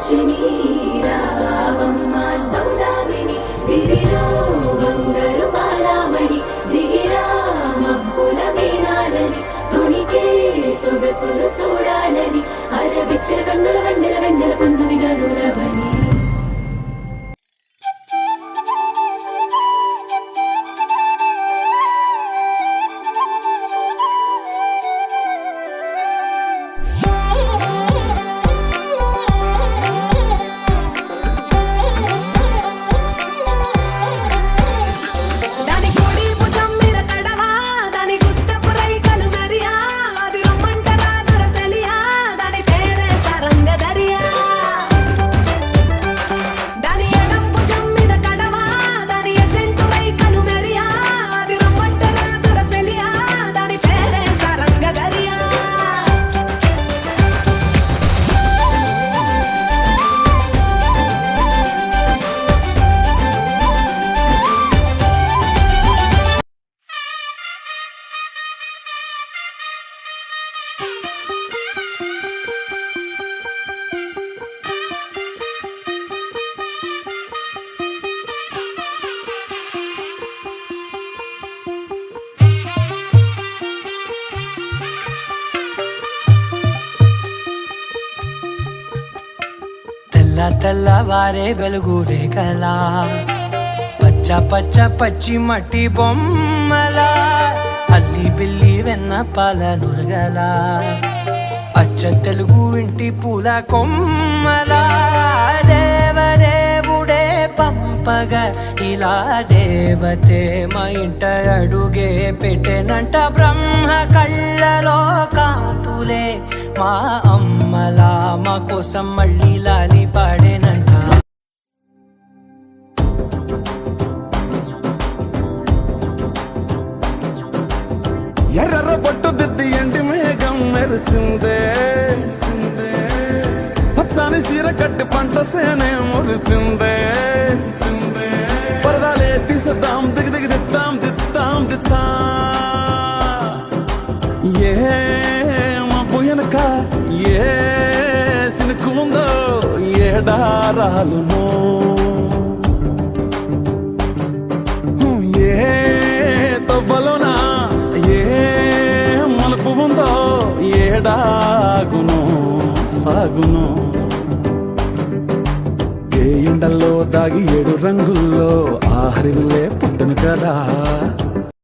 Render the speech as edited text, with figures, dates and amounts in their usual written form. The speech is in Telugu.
వచ్చిని రావమ్మ సౌదామిని దివిలో బంగారు బాలామణి దిగిరా మబ్బుల వీణాలని తుణికే సొగసులు చూడాలని అరవిచ్చిన కన్నుల వెన్నెల వెన్నెల పున్నమి గనులవని తెల్లవారే వెలుగు రేఖలా పచ్చ పచ్చ పచ్చి మట్టి బొమ్మలా అల్లి బిల్లి వెన్న పాల నురగలా అచ్చ తెలుగు ఇంటి పూల కొమ్మలా దేవదేవుడే పంపగా ఇలా దేవతే మా ఇంట అడుగే పెట్టెనంట బ్రహ్మ కళ్ళలో కాంతులే మా అమ్మలా మా కోసం మళ్ళీ లాలి పాడేనంట ఎర్ర బొట్టు దిద్ది ఎండి మేఘం మెరిసిందే పచ్చని సీర కట్టి పంట సేనే మురిసిందే పరదాలే తీసేద్దాం దిగి దిగి దిద్దాం దిద్దాం దిద్దా ఏ వెనక ఏ సినుకు ఉందో ఏడారాలును ఏ తవ్వలోనా ఏ మలుపు ఉందో ఏడాగును సాగును ఏ ఎండల్లో దాగి 7 రంగుల్లో ఆహరిల్లే పుట్టను కదా